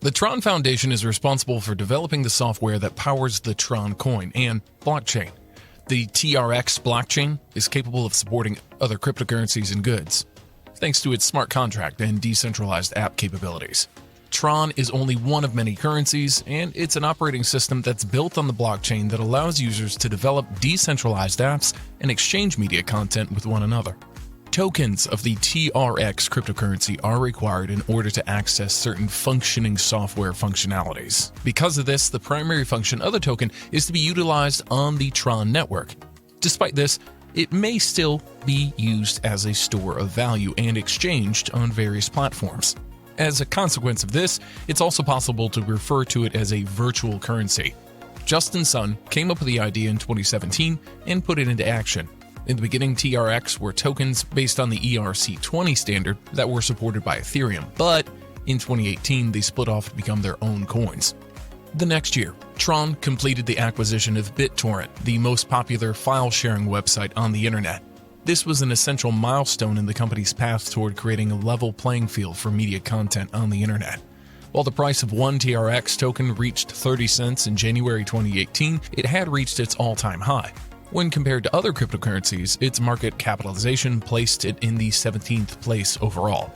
The Tron Foundation is responsible for developing the software that powers the Tron coin and blockchain. The TRX blockchain is capable of supporting other cryptocurrencies and goods, thanks to its smart contract and decentralized app capabilities. Tron is only one of many currencies, and it's an operating system that's built on the blockchain that allows users to develop decentralized apps and exchange media content with one another. Tokens of the TRX cryptocurrency are required in order to access certain functioning software functionalities. Because of this, the primary function of the token is to be utilized on the Tron network. Despite this, it may still be used as a store of value and exchanged on various platforms. As a consequence of this, it's also possible to refer to it as a virtual currency. Justin Sun came up with the idea in 2017 and put it into action. In the beginning, TRX were tokens based on the ERC20 standard that were supported by Ethereum, but in 2018 they split off to become their own coins. The next year, Tron completed the acquisition of BitTorrent, the most popular file-sharing website on the internet. This was an essential milestone in the company's path toward creating a level playing field for media content on the internet. While the price of one TRX token reached 30 cents in January 2018, it had reached its all-time high. When compared to other cryptocurrencies, its market capitalization placed it in the 17th place overall.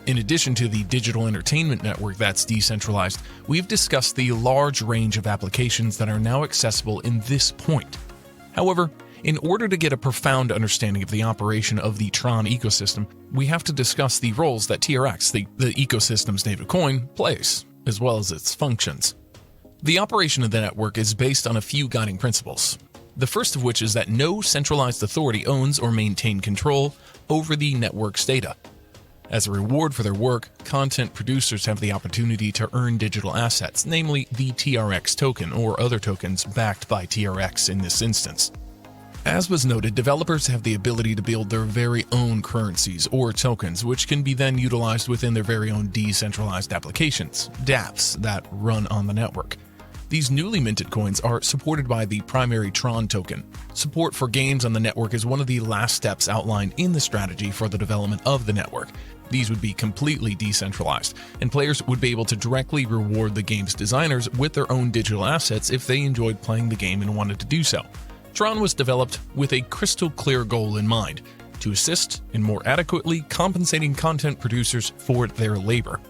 In addition to the digital entertainment network that's decentralized, we've discussed the large range of applications that are now accessible in this point. However, in order to get a profound understanding of the operation of the Tron ecosystem, we have to discuss the roles that TRX, the ecosystem's native coin, plays, as well as its functions. The operation of the network is based on a few guiding principles. The first of which is that no centralized authority owns or maintains control over the network's data. As a reward for their work, content producers have the opportunity to earn digital assets, namely the TRX token or other tokens backed by TRX in this instance. As was noted, developers have the ability to build their very own currencies or tokens, which can be then utilized within their very own decentralized applications, dApps, that run on the network. These newly minted coins are supported by the primary Tron token. Support for games on the network is one of the last steps outlined in the strategy for the development of the network. These would be completely decentralized, and players would be able to directly reward the game's designers with their own digital assets if they enjoyed playing the game and wanted to do so. Tron was developed with a crystal clear goal in mind: to assist in more adequately compensating content producers for their labor.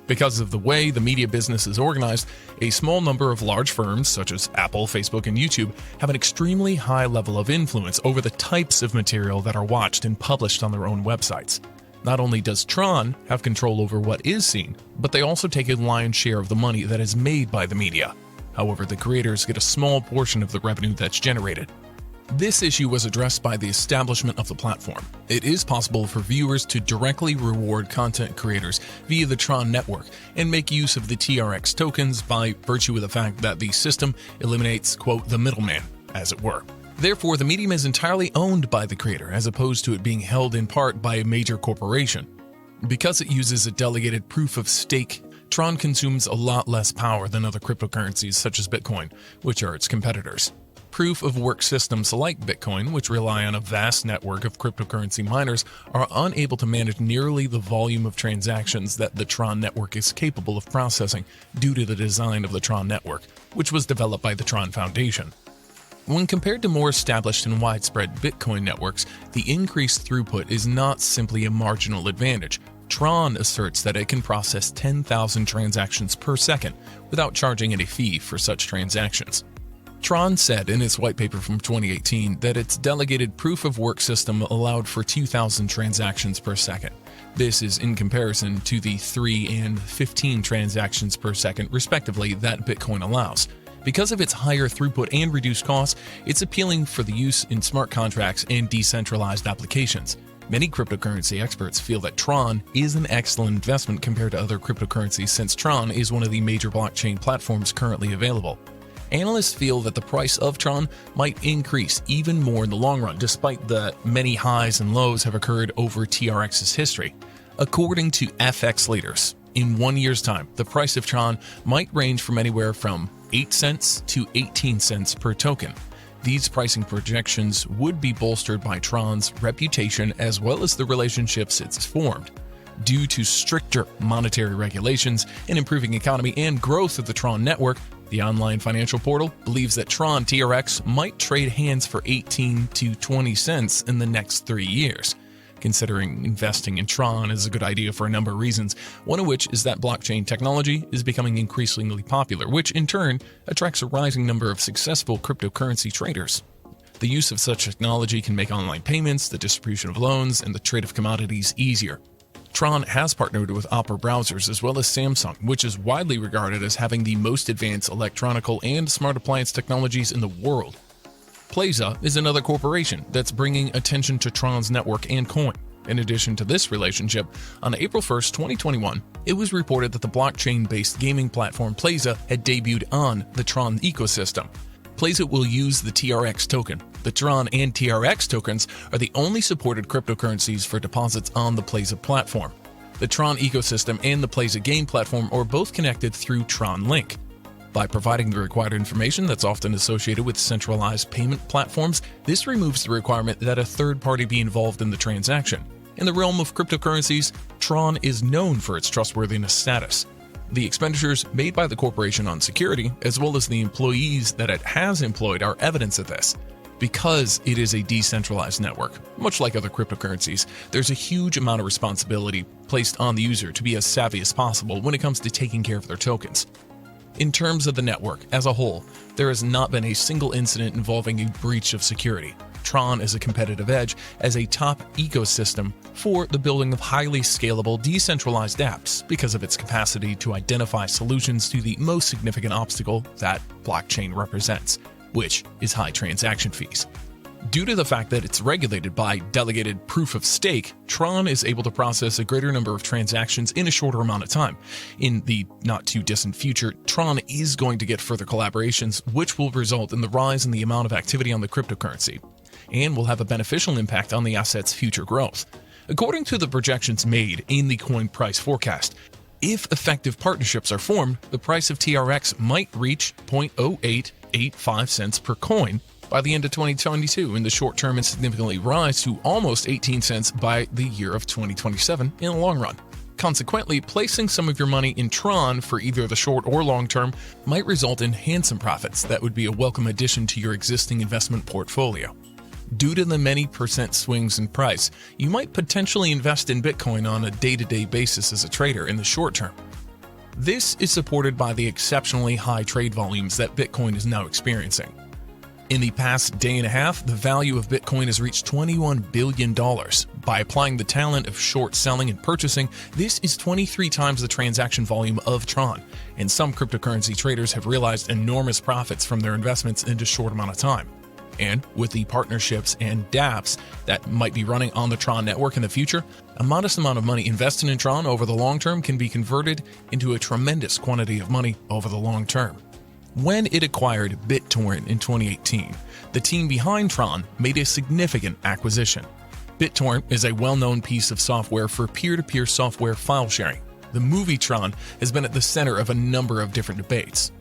Because of the way the media business is organized, a small number of large firms such as Apple, Facebook, and YouTube have an extremely high level of influence over the types of material that are watched and published on their own websites. Not only does Tron have control over what is seen, but they also take a lion's share of the money that is made by the media. However, the creators get a small portion of the revenue that's generated. This issue was addressed by the establishment of the platform. It is possible for viewers to directly reward content creators via the Tron network and make use of the TRX tokens by virtue of the fact that the system eliminates, quote, the middleman, as it were. Therefore, the medium is entirely owned by the creator, as opposed to it being held in part by a major corporation. Because it uses a delegated proof of stake, Tron consumes a lot less power than other cryptocurrencies such as Bitcoin, which are its competitors. Proof-of-work systems like Bitcoin, which rely on a vast network of cryptocurrency miners, are unable to manage nearly the volume of transactions that the Tron network is capable of processing due to the design of the Tron network, which was developed by the Tron Foundation. When compared to more established and widespread Bitcoin networks, the increased throughput is not simply a marginal advantage. Tron asserts that it can process 10,000 transactions per second without charging any fee for such transactions. Tron said in its white paper from 2018 that its delegated proof-of-work system allowed for 2,000 transactions per second. This is in comparison to the 3 and 15 transactions per second, respectively, that Bitcoin allows. Because of its higher throughput and reduced costs, it's appealing for the use in smart contracts and decentralized applications. Many cryptocurrency experts feel that Tron is an excellent investment compared to other cryptocurrencies, since Tron is one of the major blockchain platforms currently available. Analysts feel that the price of Tron might increase even more in the long run, despite the many highs and lows have occurred over TRX's history. According to FX leaders, in 1 year's time, the price of Tron might range from anywhere from 8 cents to 18 cents per token. These pricing projections would be bolstered by Tron's reputation as well as the relationships it's formed. Due to stricter monetary regulations and improving economy and growth of the Tron network, the online financial portal believes that Tron TRX might trade hands for 18 to 20 cents in the next 3 years. Considering investing in Tron is a good idea for a number of reasons, one of which is that blockchain technology is becoming increasingly popular, which in turn attracts a rising number of successful cryptocurrency traders. The use of such technology can make online payments, the distribution of loans, and the trade of commodities easier. Tron has partnered with Opera browsers as well as Samsung, which is widely regarded as having the most advanced electronical and smart appliance technologies in the world. Plaza is another corporation that's bringing attention to Tron's network and coin. In addition to this relationship, on April 1, 2021, it was reported that the blockchain-based gaming platform Plaza had debuted on the Tron ecosystem. Plaza will use the TRX token. The Tron and TRX tokens are the only supported cryptocurrencies for deposits on the Plaza platform. The Tron ecosystem and the Plaza game platform are both connected through Tron Link. By providing the required information that's often associated with centralized payment platforms, this removes the requirement that a third party be involved in the transaction. In the realm of cryptocurrencies, Tron is known for its trustworthiness status. The expenditures made by the corporation on security, as well as the employees that it has employed, are evidence of this. Because it is a decentralized network, much like other cryptocurrencies, there's a huge amount of responsibility placed on the user to be as savvy as possible when it comes to taking care of their tokens. In terms of the network as a whole, there has not been a single incident involving a breach of security. Tron is a competitive edge as a top ecosystem for the building of highly scalable, decentralized apps because of its capacity to identify solutions to the most significant obstacle that blockchain represents, which is high transaction fees. Due to the fact that it's regulated by delegated proof of stake, Tron is able to process a greater number of transactions in a shorter amount of time. In the not-too-distant future, Tron is going to get further collaborations, which will result in the rise in the amount of activity on the cryptocurrency, and will have a beneficial impact on the asset's future growth. According to the projections made in the coin price forecast, if effective partnerships are formed, the price of TRX might reach 0.0885 cents per coin by the end of 2022 in the short term and significantly rise to almost 18 cents by the year of 2027 in the long run. Consequently, placing some of your money in Tron for either the short or long term might result in handsome profits that would be a welcome addition to your existing investment portfolio. Due to the many percent swings in price, you might potentially invest in Bitcoin on a day-to-day basis as a trader in the short term. This is supported by the exceptionally high trade volumes that Bitcoin is now experiencing. In the past day and a half, the value of Bitcoin has reached $21 billion. By applying the talent of short selling and purchasing, this is 23 times the transaction volume of Tron, and some cryptocurrency traders have realized enormous profits from their investments in a short amount of time. And with the partnerships and dApps that might be running on the Tron network in the future, a modest amount of money invested in Tron over the long term can be converted into a tremendous quantity of money over the long term. When it acquired BitTorrent in 2018, the team behind Tron made a significant acquisition. BitTorrent is a well-known piece of software for peer-to-peer software file sharing. The movie Tron has been at the center of a number of different debates.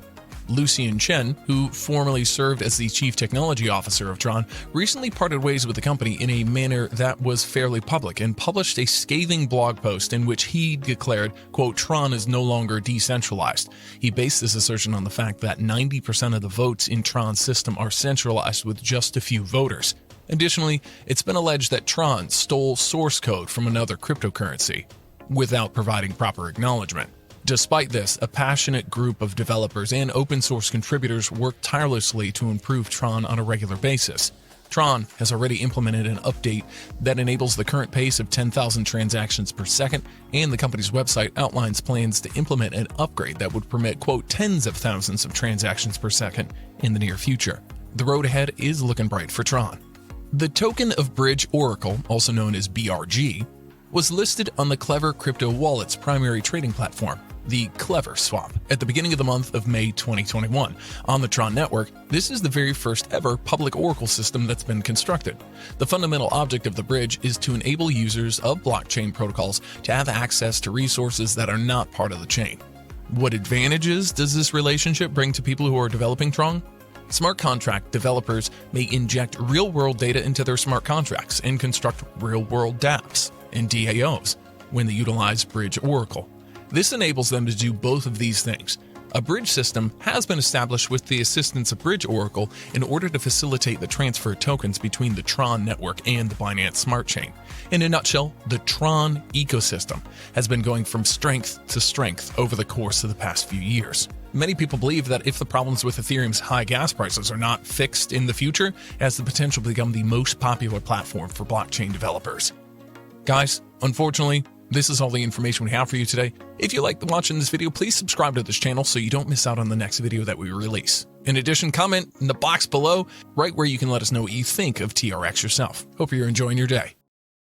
Lucien Chen, who formerly served as the chief technology officer of Tron, recently parted ways with the company in a manner that was fairly public and published a scathing blog post in which he declared, quote, "Tron is no longer decentralized." He based this assertion on the fact that 90% of the votes in Tron's system are centralized with just a few voters. Additionally, it's been alleged that Tron stole source code from another cryptocurrency without providing proper acknowledgement. Despite this, a passionate group of developers and open-source contributors work tirelessly to improve Tron on a regular basis. Tron has already implemented an update that enables the current pace of 10,000 transactions per second, and the company's website outlines plans to implement an upgrade that would permit, quote, tens of thousands of transactions per second in the near future. The road ahead is looking bright for Tron. The token of Bridge Oracle, also known as BRG, was listed on the Clever Crypto Wallet's primary trading platform, the Clever Swap, at the beginning of the month of May 2021. On the Tron network, this is the very first ever public Oracle system that's been constructed. The fundamental object of the bridge is to enable users of blockchain protocols to have access to resources that are not part of the chain. What advantages does this relationship bring to people who are developing Tron? Smart contract developers may inject real-world data into their smart contracts and construct real-world dApps and DAOs. when they utilize Bridge Oracle. This enables them to do both of these things. A bridge system has been established with the assistance of Bridge Oracle in order to facilitate the transfer of tokens between the Tron network and the Binance Smart Chain. In a nutshell, the Tron ecosystem has been going from strength to strength over the course of the past few years. Many people believe that if the problems with Ethereum's high gas prices are not fixed in the future, it has the potential to become the most popular platform for blockchain developers. Guys, unfortunately, this is all the information we have for you today. If you liked watching this video, please subscribe to this channel so you don't miss out on the next video that we release. In addition, comment in the box below right where you can let us know what you think of TRX yourself. Hope you're enjoying your day.